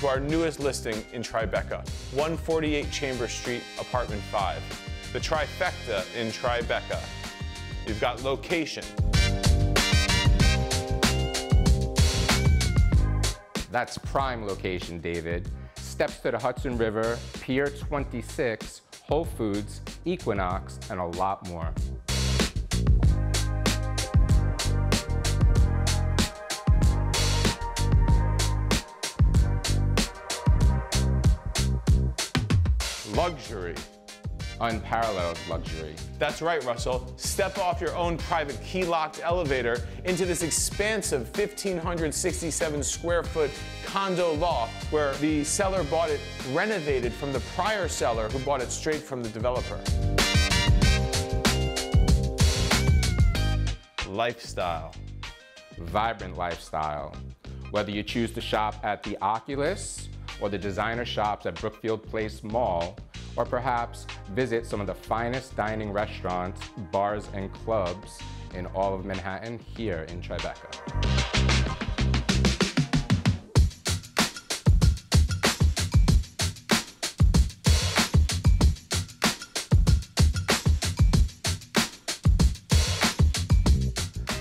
to our newest listing in Tribeca, 148 Chambers Street, Apartment 5. The trifecta in Tribeca. You've got location. That's prime location, David. Steps to the Hudson River, Pier 26, Whole Foods, Equinox, and a lot more. Luxury. Unparalleled luxury. That's right, Russell. Step off your own private key-locked elevator into this expansive 1,567 square foot condo loft where the seller bought it renovated from the prior seller who bought it straight from the developer. Lifestyle. Vibrant lifestyle. Whether you choose to shop at the Oculus or the designer shops at Brookfield Place Mall, or perhaps visit some of the finest dining restaurants, bars, and clubs in all of Manhattan here in Tribeca.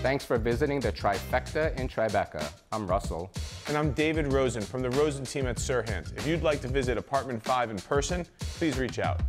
Thanks for visiting the Trifecta in Tribeca. I'm Russell. And I'm David.Rosen from the Rosen team at Sirhan. If you'd like to visit Apartment 5 in person, please reach out.